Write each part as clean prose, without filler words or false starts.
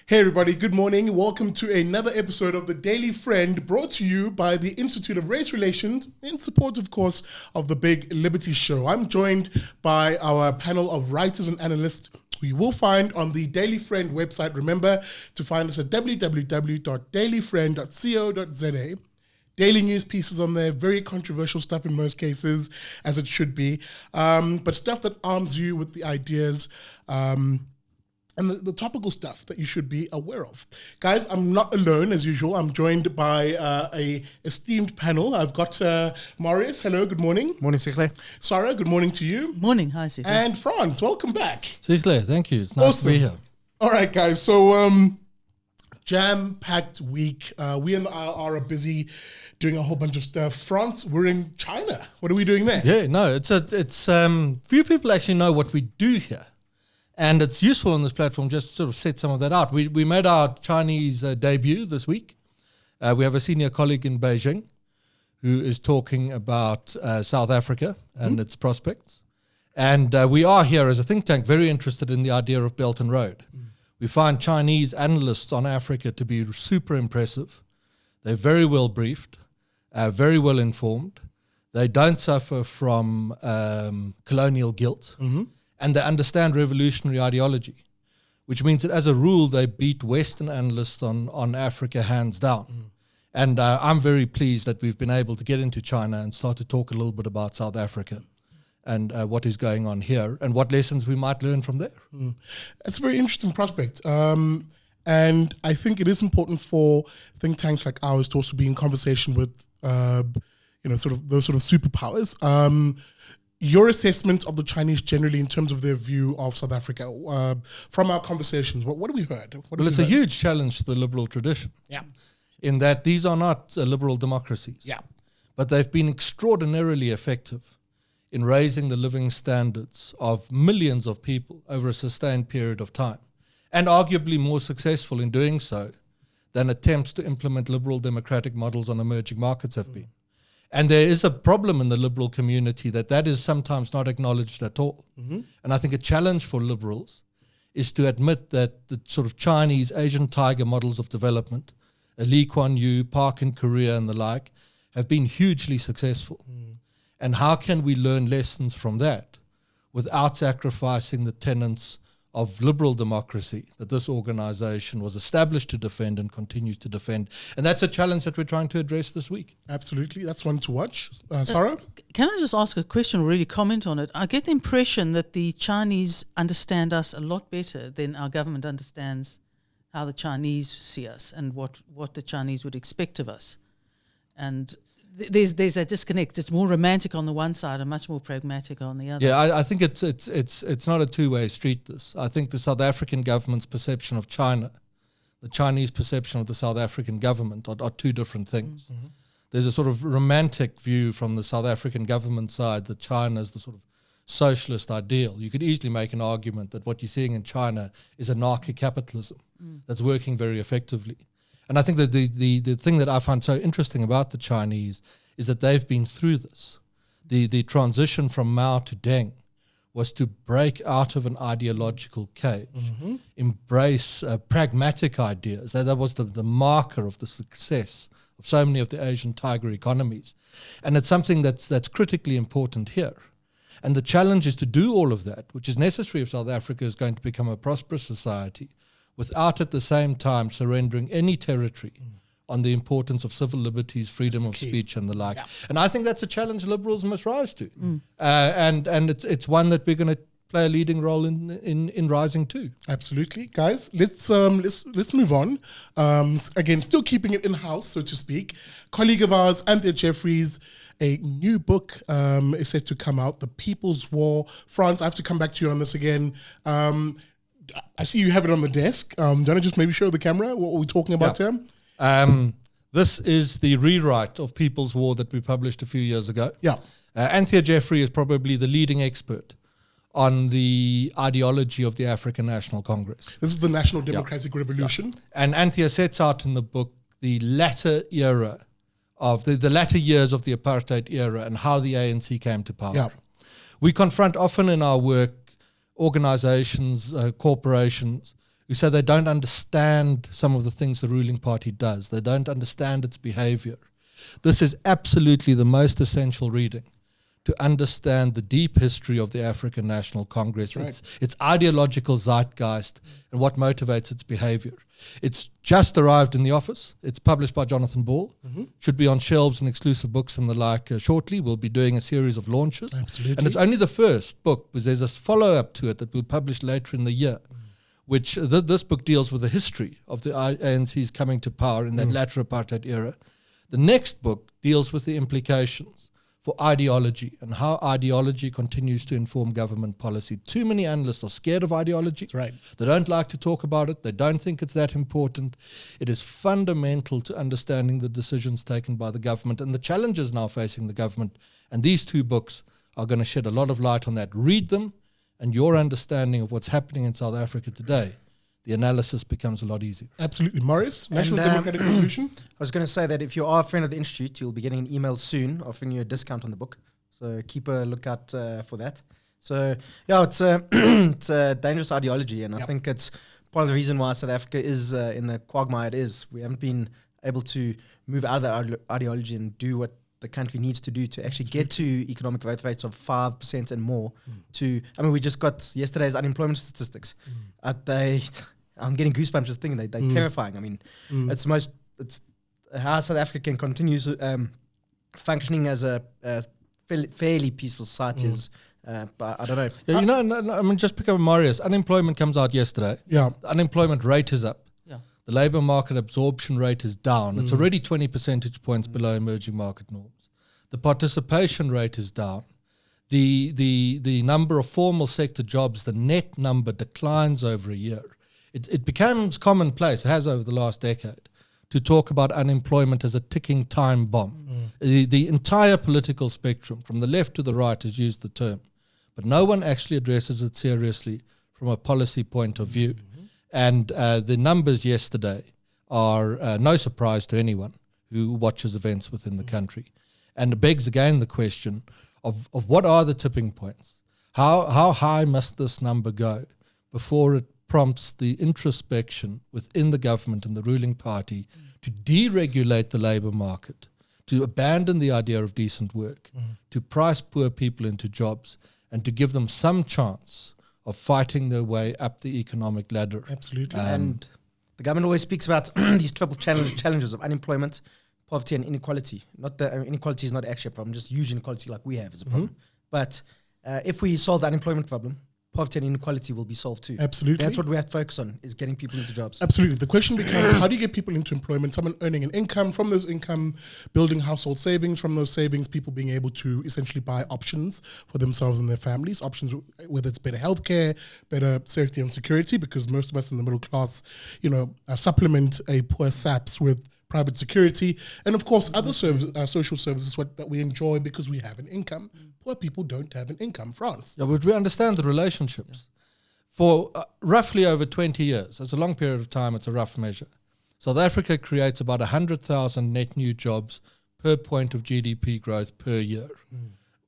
Hey everybody, good morning. Welcome to another episode of The Daily Friend, brought to you by the Institute of Race Relations, in support, of course, of the Big Liberty Show. I'm joined by our panel of writers and analysts who you will find on the Daily Friend website. Remember to find us at www.dailyfriend.co.za. Daily news pieces on there, very controversial stuff in most cases, as it should be, but stuff that arms you with the ideas and the topical stuff that you should be aware of. Guys, I'm not alone as usual. I'm joined by a esteemed panel. I've got Marius. Hello, good morning. Morning, Sihle. Sarah, good morning to you. Morning, hi Sihle. And Franz, welcome back. Sihle, thank you. It's nice to be here. All right, guys. So jam-packed week. We in the IRR are busy doing a whole bunch of stuff. France, we're in China. What are we doing there? Yeah, no, it's few people actually know what we do here. And it's useful on this platform just to sort of set some of that out. We made our Chinese debut this week. We have a senior colleague in Beijing who is talking about South Africa and its prospects. And we are here as a think tank very interested in the idea of Belt and Road. We find Chinese analysts on Africa to be super impressive. They're very well briefed, very well informed. They don't suffer from colonial guilt. And they understand revolutionary ideology, which means that as a rule, they beat Western analysts on Africa hands down. And I'm very pleased that we've been able to get into China and start to talk a little bit about South Africa and what is going on here and what lessons we might learn from there. It's a very interesting prospect. And I think it is important for think tanks like ours to also be in conversation with, sort of those sort of superpowers. Your assessment of the Chinese generally in terms of their view of South Africa from our conversations, what have we heard? It's a huge challenge to the liberal tradition. Yeah. In that these are not liberal democracies. Yeah. But they've been extraordinarily effective in raising the living standards of millions of people over a sustained period of time, and arguably more successful in doing so than attempts to implement liberal democratic models on emerging markets have been. And there is a problem in the liberal community that is sometimes not acknowledged at all. And I think a challenge for liberals is to admit that the sort of Chinese Asian tiger models of development, Lee Kuan Yew, Park in Korea and the like, have been hugely successful. And how can we learn lessons from that without sacrificing the tenets of liberal democracy that this organization was established to defend and continues to defend? And that's a challenge that we're trying to address this week. Absolutely. That's one to watch. Sarah? Can I just ask a question or really comment on it? I get the impression that the Chinese understand us a lot better than our government understands how the Chinese see us and what the Chinese would expect of us. And there's that disconnect. It's more romantic on the one side and much more pragmatic on the other. Yeah, I think it's not a two-way street, this. I think the South African government's perception of China, the Chinese perception of the South African government are two different things. There's a sort of romantic view from the South African government side that China is the sort of socialist ideal. You could easily make an argument that what you're seeing in China is anarcho-capitalism that's working very effectively. And I think that the thing that I find so interesting about the Chinese is that they've been through this. The transition from Mao to Deng was to break out of an ideological cage, embrace pragmatic ideas. That was the marker of the success of so many of the Asian tiger economies. And it's something that's critically important here. And the challenge is to do all of that, which is necessary if South Africa is going to become a prosperous society, without at the same time surrendering any territory on the importance of civil liberties, freedom of speech and the like. Yeah. And I think that's a challenge liberals must rise to. And it's one that we're going to play a leading role in rising to. Absolutely. Guys, let's move on. Again, still keeping it in-house, so to speak. Colleague of ours, Anthea Jeffry's, a new book is set to come out, The People's War. Franz, I have to come back to you on this again. I see you have it on the desk. Do you want to just maybe show the camera what we're talking about here? This is the rewrite of People's War that we published a few years ago. Yeah. Anthea Jeffery is probably the leading expert on the ideology of the African National Congress. This is the National Democratic Revolution. Yeah. And Anthea sets out in the book the latter era of the latter years of the apartheid era and how the ANC came to power. Yeah. We confront often in our work organizations, corporations, who say they don't understand some of the things the ruling party does. They don't understand its behavior. This is absolutely the most essential reading to understand the deep history of the African National Congress, its ideological zeitgeist, and what motivates its behavior. It's just arrived in the office. It's published by Jonathan Ball. Should be on shelves and exclusive books and the like shortly. We'll be doing a series of launches. Absolutely. And it's only the first book, because there's a follow-up to it that we'll publish later in the year, which this book deals with the history of the ANC's coming to power in that latter apartheid era. The next book deals with the implications for ideology and how ideology continues to inform government policy. Too many analysts are scared of ideology. That's right. They don't like to talk about it. They don't think it's that important. It is fundamental to understanding the decisions taken by the government and the challenges now facing the government. And these two books are going to shed a lot of light on that. Read them, and your understanding of what's happening in South Africa today, the analysis becomes a lot easier. Absolutely. Maurice, National Democratic Revolution. I was going to say that if you are a friend of the Institute, you'll be getting an email soon offering you a discount on the book. So keep a lookout for that. So, yeah, it's a dangerous ideology, and I think it's part of the reason why South Africa is in the quagmire it is. We haven't been able to move out of that ideology and do what the country needs to do to actually get to economic growth rates of 5% and more. We just got yesterday's unemployment statistics. I'm getting goosebumps just thinking they're terrifying. I mean, it's how South Africa can continue functioning as a fairly peaceful society is, but I don't know. Yeah, just pick up Marius. Unemployment comes out yesterday. Yeah. The unemployment rate is up. The labour market absorption rate is down. It's already 20 percentage points below emerging market norms. The participation rate is down. The number of formal sector jobs, the net number declines over a year. It becomes commonplace, it has over the last decade, to talk about unemployment as a ticking time bomb. The entire political spectrum, from the left to the right, has used the term. But no one actually addresses it seriously from a policy point of view. And the numbers yesterday are no surprise to anyone who watches events within the country. And it begs again the question of what are the tipping points? How high must this number go before it prompts the introspection within the government and the ruling party to deregulate the labour market, to abandon the idea of decent work, to price poor people into jobs, and to give them some chance of fighting their way up the economic ladder. Absolutely. And the government always speaks about these triple challenges of unemployment, poverty, and inequality. Inequality is not actually a problem, just huge inequality like we have is a problem. But if we solve the unemployment problem, poverty and inequality will be solved too. Absolutely. That's what we have to focus on, is getting people into jobs. Absolutely. The question becomes, how do you get people into employment? Someone earning an income, from those income, building household savings, from those savings, people being able to essentially buy options for themselves and their families, options, whether it's better healthcare, better safety and security, because most of us in the middle class, supplement a poor SAPS with private security, and of course other social services that we enjoy because we have an income. Poor people don't have an income. France. Yeah, but we understand the relationships. For roughly over 20 years, that's a long period of time, it's a rough measure. South Africa creates about 100,000 net new jobs per point of GDP growth per year.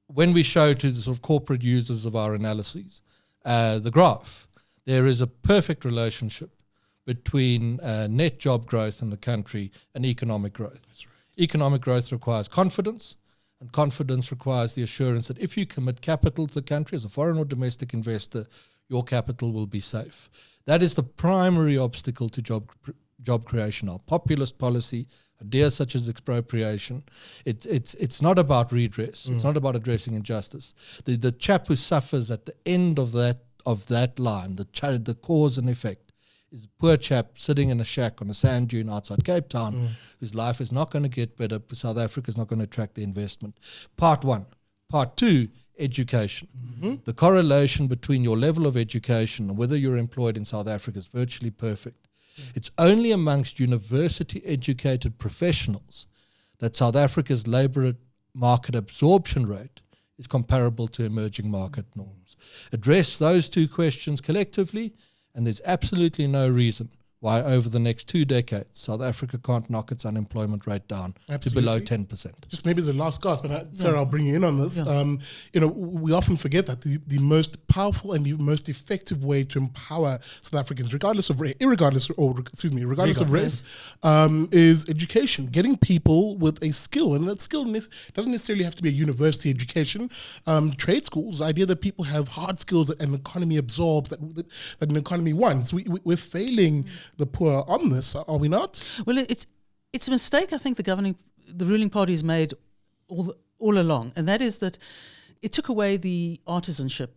When we show to the sort of corporate users of our analyses the graph, there is a perfect relationship between net job growth in the country and economic growth. That's right. Economic growth requires confidence, and confidence requires the assurance that if you commit capital to the country as a foreign or domestic investor, your capital will be safe. That is the primary obstacle to job creation. Our populist policy, ideas such as expropriation, it's not about redress. It's not about addressing injustice. The chap who suffers at the end of that line, the cause and effect, is a poor chap sitting in a shack on a sand dune outside Cape Town, whose life is not going to get better, but South Africa is not going to attract the investment. Part one. Part two, education. The correlation between your level of education and whether you're employed in South Africa is virtually perfect. It's only amongst university-educated professionals that South Africa's labour market absorption rate is comparable to emerging market norms. Address those two questions collectively, and there's absolutely no reason why over the next 2 decades, South Africa can't knock its unemployment rate down to below 10%. Just maybe as a last gasp, and Sarah, I'll bring you in on this. We often forget that the most powerful and the most effective way to empower South Africans, regardless of race, is education. Getting people with a skill, and that skill doesn't necessarily have to be a university education. Trade schools, the idea that people have hard skills that an economy absorbs, that an economy wants. We're failing the poor on this, are we not? Well, it's a mistake I think the ruling party has made all along, and that is that it took away the artisanship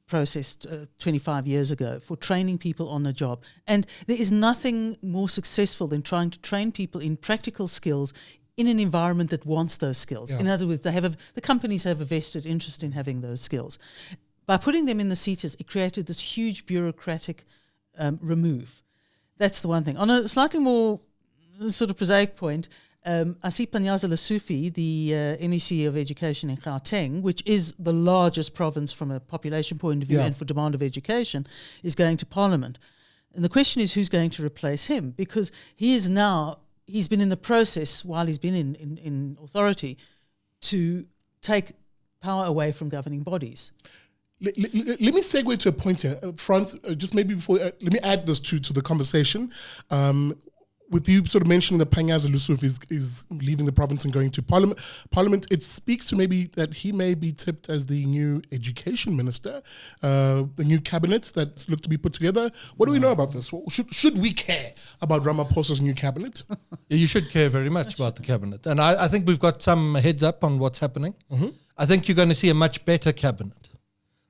process 25 years ago for training people on the job. And there is nothing more successful than trying to train people in practical skills in an environment that wants those skills. In other words, the companies have a vested interest in having those skills. By putting them in the SETAs, it created this huge bureaucratic remove. That's the one thing. On a slightly more sort of prosaic point, I see Panyaza Lesufi, the MEC of Education in Gauteng, which is the largest province from a population point of view and for demand of education, is going to Parliament. And the question is who's going to replace him, because he's been in the process while he's been in authority to take power away from governing bodies. Let me segue to a point here, Frans. Just maybe before, let me add this to the conversation. With you sort of mentioning that Panyaza Lesufi is leaving the province and going to Parliament, it speaks to maybe that he may be tipped as the new education minister, the new cabinet that's looked to be put together. What do we know about this? Should we care about Ramaphosa's new cabinet? You should care very much about the cabinet. And I think we've got some heads up on what's happening. Mm-hmm. I think you're going to see a much better cabinet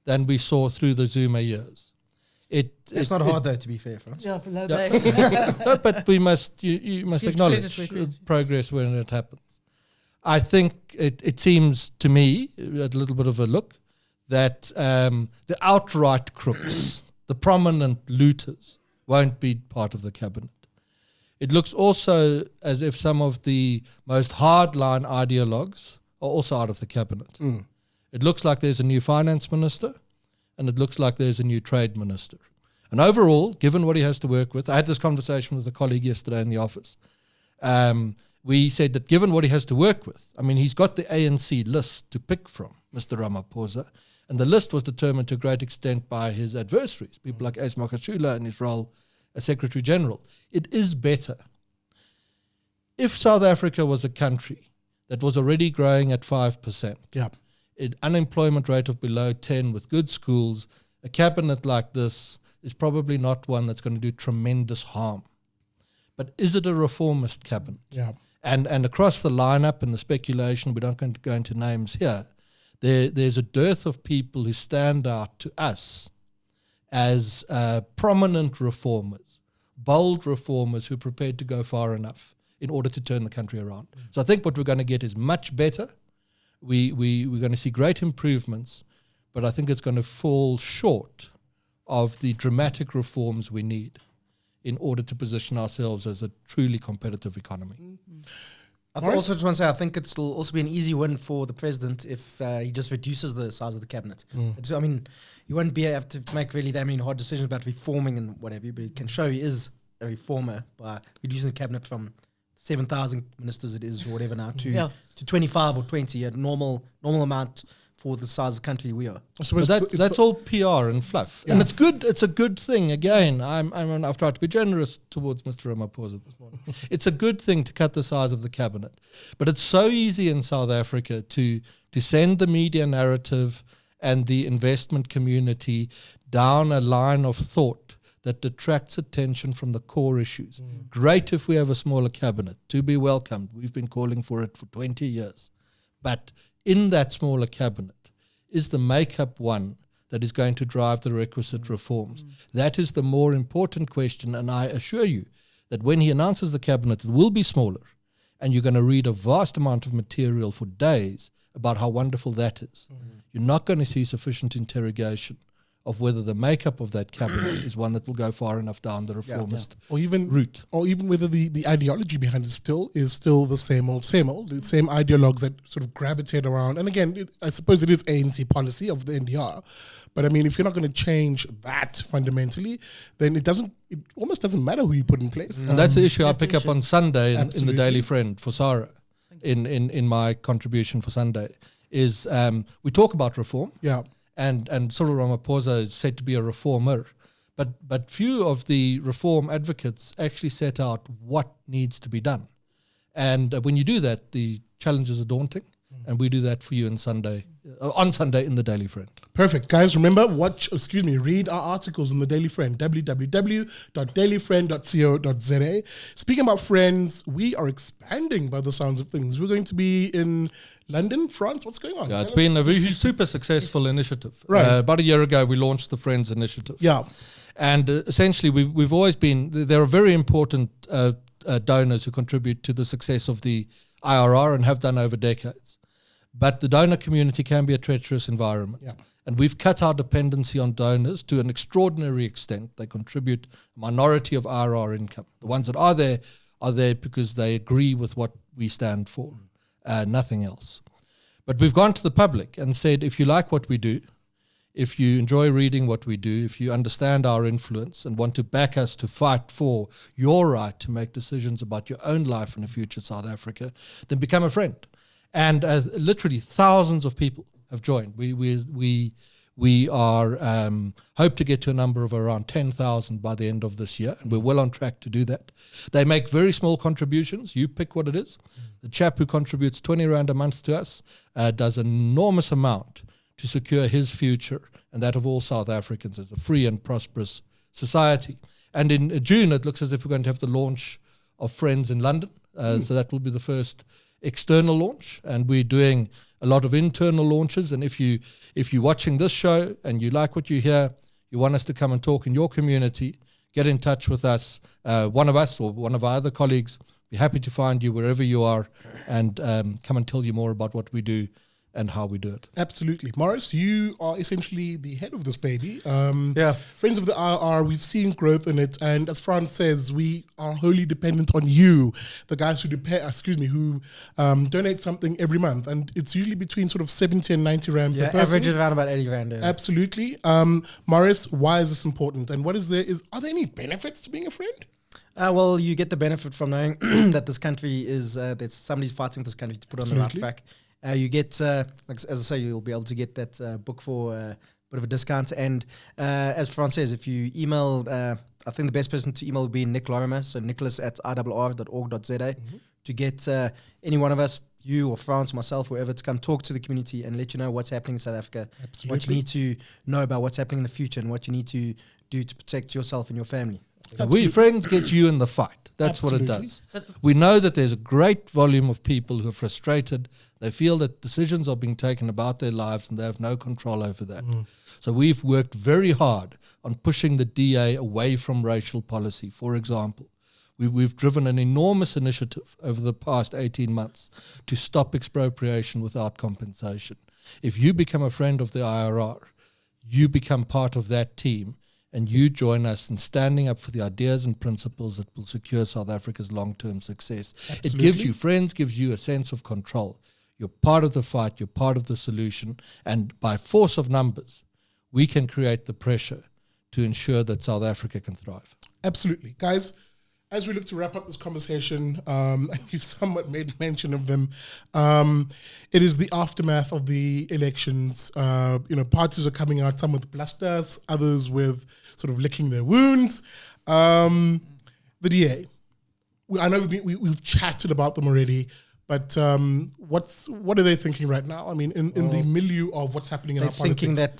than we saw through the Zuma years. It's not hard though, to be fair, Frans. Yeah, for low No, but you must acknowledge progress when it happens. I think it seems to me, a little bit of a look, that the outright crooks, the prominent looters, won't be part of the cabinet. It looks also as if some of the most hardline ideologues are also out of the cabinet. Mm. It looks like there's a new finance minister, and it looks like there's a new trade minister. And overall, given what he has to work with, I had this conversation with a colleague yesterday in the office. We said that given what he has to work with, I mean, he's got the ANC list to pick from, Mr. Ramaphosa, and the list was determined to a great extent by his adversaries, people like Ace Makashula in his role as Secretary General. It is better. If South Africa was a country that was already growing at 5%, an unemployment rate of below 10 with good schools, a cabinet like this is probably not one that's going to do tremendous harm. But is it a reformist cabinet? Yeah. And across the lineup and the speculation, we don't going to go into names here, there's a dearth of people who stand out to us as prominent reformers, bold reformers who are prepared to go far enough in order to turn the country around. So I think what we're going to get is much better. We're going to see great improvements, but I think it's going to fall short of the dramatic reforms we need in order to position ourselves as a truly competitive economy. Mm-hmm. I also just want to say, I think it'll also be an easy win for the president if he just reduces the size of the cabinet. I mean, you won't have to make really that many hard decisions about reforming and whatever, but he can show he is a reformer by reducing the cabinet from 7,000 ministers it is or whatever now to 25 or 20, a normal amount for the size of the country we are. So that's all PR and fluff. Yeah. And it's good. It's a good thing. Again, I've tried to be generous towards Mr. Ramaphosa this morning. It's a good thing to cut the size of the cabinet. But it's so easy in South Africa to send the media narrative and the investment community down a line of thought that detracts attention from the core issues. Great if we have a smaller cabinet, to be welcomed. We've been calling for it for 20 years. But in that smaller cabinet is the makeup one that is going to drive the requisite reforms. That is the more important question, and I assure you that when he announces the cabinet, it will be smaller, and you're going to read a vast amount of material for days about how wonderful that is. You're not going to see sufficient interrogation of whether the makeup of that cabinet is one that will go far enough down the reformist or even route. or even whether the ideology behind it is still the same old, the same ideologues that sort of gravitate around. And again, I suppose it is ANC policy of the NDR, but I mean, if you're not going to change that fundamentally, then it almost doesn't matter who you put in place. And that's the issue I pick up on Sunday in the Absolutely. Daily Friend for Sarah, in my contribution for Sunday, is we talk about reform. Yeah. And Cyril Ramaphosa is said to be a reformer, but few of the reform advocates actually set out what needs to be done. And when you do that, the challenges are daunting, and we do that for you on Sunday in the Daily Friend. Perfect. Guys, remember, read our articles in the Daily Friend, www.dailyfriend.co.za. Speaking about friends, we are expanding by the sounds of things. We're going to be in London, France. What's going on? Yeah, it's been a very super successful initiative. Right. About a year ago, we launched the Friends Initiative. Yeah. And essentially, we've always been, there are very important donors who contribute to the success of the IRR and have done over decades. But the donor community can be a treacherous environment. Yeah. And we've cut our dependency on donors to an extraordinary extent. They contribute a minority of IRR income. The ones that are there because they agree with what we stand for, nothing else. But we've gone to the public and said, if you like what we do, if you enjoy reading what we do, if you understand our influence and want to back us to fight for your right to make decisions about your own life in the future South Africa, then become a friend. And literally thousands of people have joined. We are hope to get to a number of around 10,000 by the end of this year, and we're well on track to do that. They make very small contributions. You pick what it is. The chap who contributes 20 Rand a month to us does an enormous amount to secure his future and that of all South Africans as a free and prosperous society. And in June, it looks as if we're going to have the launch of Friends in London. So that will be the first external launch, and we're doing a lot of internal launches. And if you're watching this show and you like what you hear, you want us to come and talk in your community, get in touch with us, one of us or one of our other colleagues. Be happy to find you wherever you are and come and tell you more about what we do and how we do it. Absolutely. Morris, you are essentially the head of this baby. Yeah. Friends of the IRR, we've seen growth in it. And as Franz says, we are wholly dependent on you, the guys who donate something every month. And it's usually between sort of 70 and 90 Rand per person. Average is around about 80 Rand. Yeah. Absolutely. Morris, why is this important? And are there any benefits to being a friend? Well, you get the benefit from knowing that this country is, that somebody's fighting for this country to put on the right track. You get, as I say, you'll be able to get that book for a bit of a discount. And as Franz says, if you email, I think the best person to email would be Nick Lorimer, so nicholas@irr.org.za, to get any one of us, you or Franz, myself, whoever, to come talk to the community and let you know what's happening in South Africa, what you need to know about what's happening in the future, and what you need to do to protect yourself and your family. We Friends get you in the fight. That's what it does. We know that there's a great volume of people who are frustrated. They feel that decisions are being taken about their lives and they have no control over that. So we've worked very hard on pushing the DA away from racial policy. For example, we've driven an enormous initiative over the past 18 months to stop expropriation without compensation. If you become a friend of the IRR, you become part of that team, and you join us in standing up for the ideas and principles that will secure South Africa's long-term success. Absolutely. It gives you, Friends gives you a sense of control. You're part of the fight, you're part of the solution, and by force of numbers, we can create the pressure to ensure that South Africa can thrive. Absolutely. Guys, as we look to wrap up this conversation, and you've somewhat made mention of them, it is the aftermath of the elections. Parties are coming out, some with blusters, others with sort of licking their wounds. The DA, I know we've chatted about them already, but what are they thinking right now? I mean, in the milieu of what's happening in our politics. They're thinking that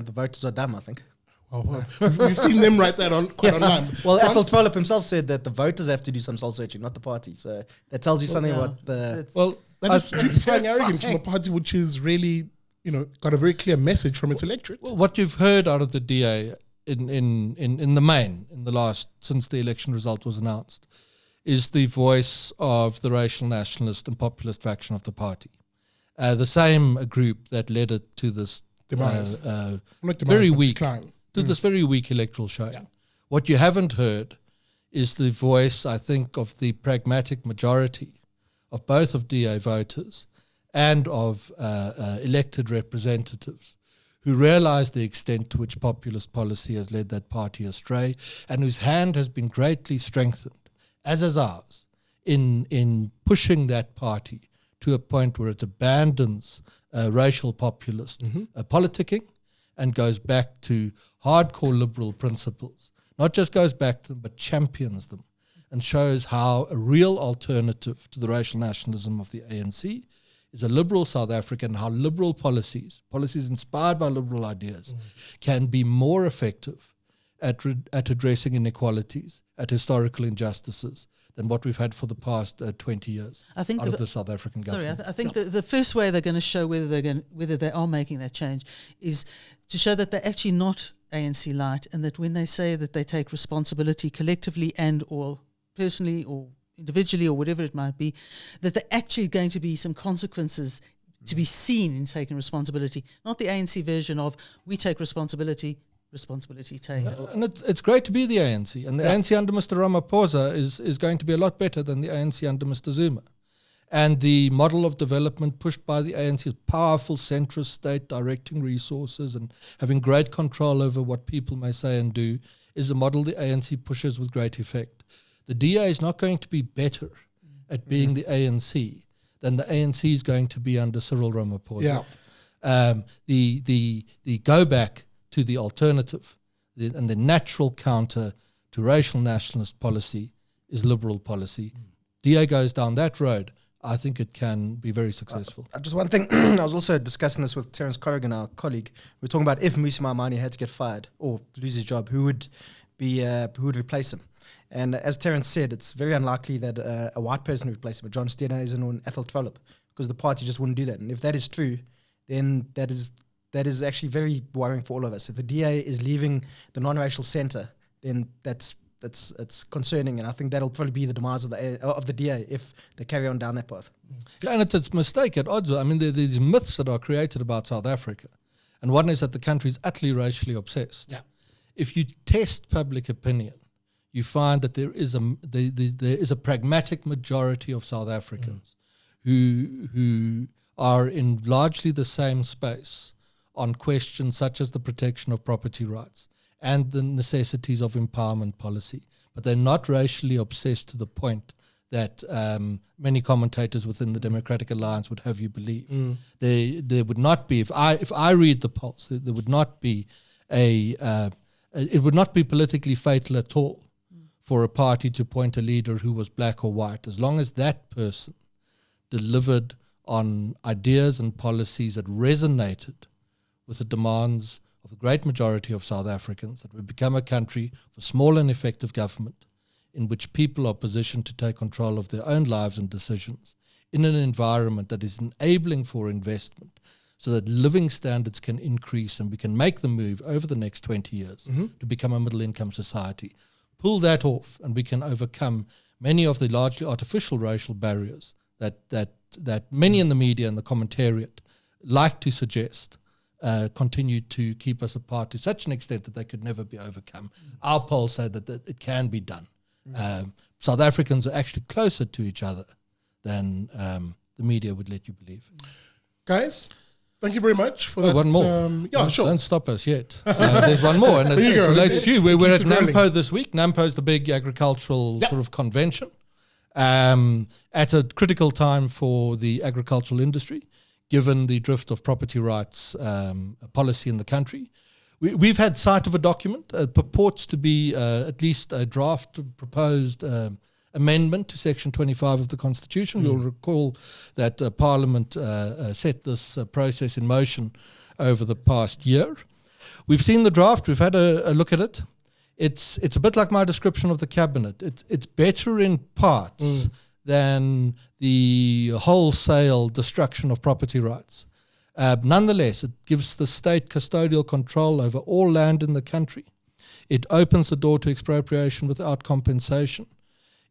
the voters are dumb, I think. Well, we've seen them write that quite online. Well, Athol Trollip himself said that the voters have to do some soul searching, not the party. So that tells you something about the... That is stupefying arrogance from a party which is really, got a very clear message from its electorate. Well, what you've heard out of the DA in the main, since the election result was announced, is the voice of the racial nationalist and populist faction of the party. The same group that led it to this Demise. Not demise, very but weak, decline. to this very weak electoral showing. Yeah. What you haven't heard is the voice, I think, of the pragmatic majority of both of DA voters and of elected representatives who realize the extent to which populist policy has led that party astray, and whose hand has been greatly strengthened, as is ours, in pushing that party to a point where it abandons racial populist politicking and goes back to hardcore liberal principles. Not just goes back to them, but champions them, and shows how a real alternative to the racial nationalism of the ANC is a liberal South Africa, and how liberal policies inspired by liberal ideas, can be more effective at addressing inequalities, at historical injustices, than what we've had for the past 20 years I think out of the South African government. Sorry, I think the first way they're going to show whether they are making that change is to show that they're actually not ANC light, and that when they say that they take responsibility collectively and or personally or individually or whatever it might be, that there are actually going to be some consequences to be seen in taking responsibility, not the ANC version of we take responsibility taken. And it's great to be the ANC, and the ANC under Mr. Ramaphosa is going to be a lot better than the ANC under Mr. Zuma. And the model of development pushed by the ANC, powerful centrist state directing resources and having great control over what people may say and do, is a model the ANC pushes with great effect. The DA is not going to be better at being the ANC than the ANC is going to be under Cyril Ramaphosa. The go back to the alternative and the natural counter to racial nationalist policy is liberal policy. DA goes down that road, I think it can be very successful. Just one thing, I was also discussing this with Terence Corrigan, our colleague. We were talking about if Musi Maimane had to get fired or lose his job, who would replace him? And as Terence said, it's very unlikely that a white person would replace him, but John Steenhuisen or Ethel Trollip, because the party just wouldn't do that. And if that is true, then that is actually very worrying for all of us. If the DA is leaving the non-racial centre, then it's concerning, and I think that'll probably be the demise of the DA if they carry on down that path. Yeah, and it's a mistake at odds. I mean, there are these myths that are created about South Africa, and one is that the country is utterly racially obsessed. Yeah. If you test public opinion, you find that there is a pragmatic majority of South Africans who are in largely the same space on questions such as the protection of property rights and the necessities of empowerment policy. But they're not racially obsessed to the point that many commentators within the Democratic Alliance would have you believe. There would not be, if I read the polls, there would not be it would not be politically fatal at all for a party to appoint a leader who was black or white, as long as that person delivered on ideas and policies that resonated with the demands of the great majority of South Africans, that we become a country of small and effective government in which people are positioned to take control of their own lives and decisions in an environment that is enabling for investment so that living standards can increase and we can make the move over the next 20 years to become a middle-income society. Pull that off and we can overcome many of the largely artificial racial barriers that many in the media and the commentariat like to suggest continue to keep us apart to such an extent that they could never be overcome. Our polls say that it can be done. South Africans are actually closer to each other than the media would let you believe. Guys, thank you very much for that. One more. Don't stop us yet. There's one more, and it relates to you. We're at NAMPO this week. NAMPO is the big agricultural sort of convention at a critical time for the agricultural industry, given the drift of property rights policy in the country. We've had sight of a document. It purports to be at least a draft proposed amendment to Section 25 of the Constitution. You'll recall that Parliament set this process in motion over the past year. We've seen the draft. We've had a look at it. It's a bit like my description of the cabinet. It's better in parts than the wholesale destruction of property rights. Nonetheless, it gives the state custodial control over all land in the country. It opens the door to expropriation without compensation.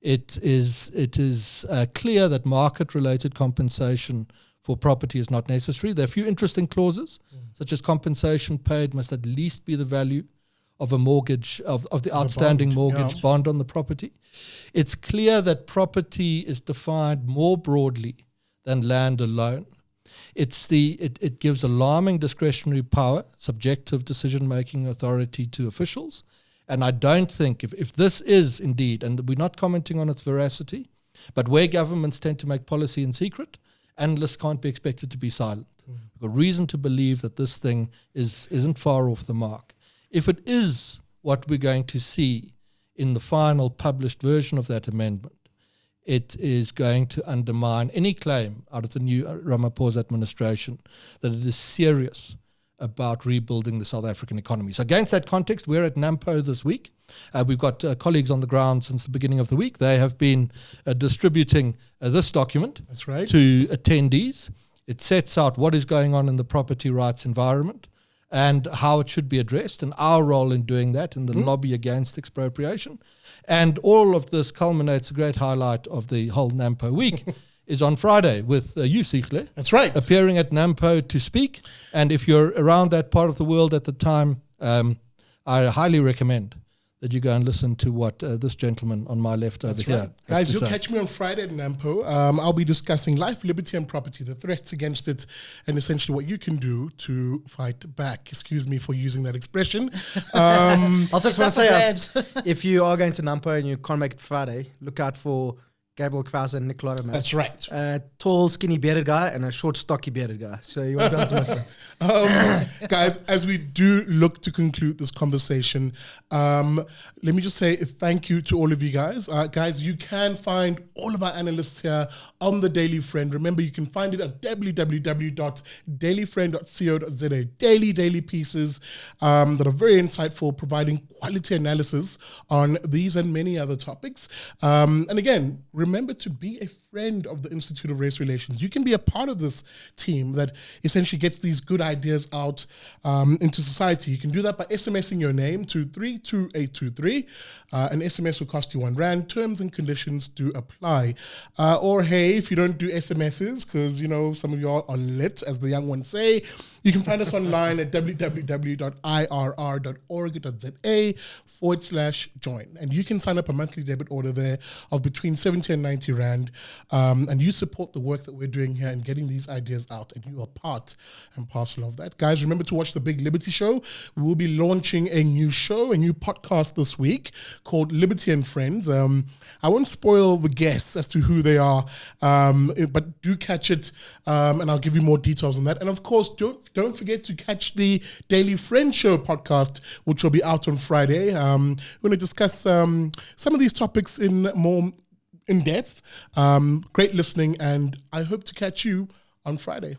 It is clear that market-related compensation for property is not necessary. There are a few interesting clauses, such as compensation paid must at least be the value of a mortgage, of the outstanding mortgage bond on the property. It's clear that property is defined more broadly than land alone. It gives alarming discretionary power, subjective decision-making authority to officials. And I don't think, if this is indeed, and we're not commenting on its veracity, but where governments tend to make policy in secret, analysts can't be expected to be silent. We've got reason to believe that this thing isn't far off the mark. If it is what we're going to see in the final published version of that amendment, it is going to undermine any claim out of the new Ramaphosa administration that it is serious about rebuilding the South African economy. So against that context, we're at NAMPO this week. We've got colleagues on the ground since the beginning of the week. They have been distributing this document to attendees. It sets out what is going on in the property rights environment and how it should be addressed, and our role in doing that in the lobby against expropriation. And all of this culminates, a great highlight of the whole NAMPO week is on Friday with you, Sihle. That's right. Appearing at NAMPO to speak. And if you're around that part of the world at the time, I highly recommend that you go and listen to what this gentleman on my left over here Guys, you'll catch me on Friday at NAMPO. I'll be discussing life, liberty, and property, the threats against it, and essentially what you can do to fight back. Excuse me for using that expression. Also, just want to say, if you are going to NAMPO and you can't make it Friday, look out for Gabriel Krause and Nick Lorimer. That's right. Tall, skinny, bearded guy and a short, stocky, bearded guy. So you won't be able to miss that. Guys, as we do look to conclude this conversation, let me just say thank you to all of you guys. Guys, you can find all of our analysts here on the Daily Friend. Remember, you can find it at www.dailyfriend.co.za. Daily pieces that are very insightful, providing quality analysis on these and many other topics. And again, remember to be a friend of the Institute of Race Relations. You can be a part of this team that essentially gets these good ideas out into society. You can do that by SMSing your name to 32823. An SMS will cost you R1. Terms and conditions do apply. Or hey, if you don't do SMSs, because you know some of y'all are lit, as the young ones say, you can find us online at www.irr.org.za/join. And you can sign up a monthly debit order there of between 70 and 90 Rand. And you support the work that we're doing here and getting these ideas out. And you are part and parcel of that. Guys, remember to watch the Big Liberty Show. We will be launching a new show, a new podcast this week called Liberty and Friends. I won't spoil the guests as to who they are, but do catch it, and I'll give you more details on that. And of course, don't forget to catch the Daily Friend Show podcast, which will be out on Friday. We're going to discuss some of these topics in more in depth. Great listening, and I hope to catch you on Friday.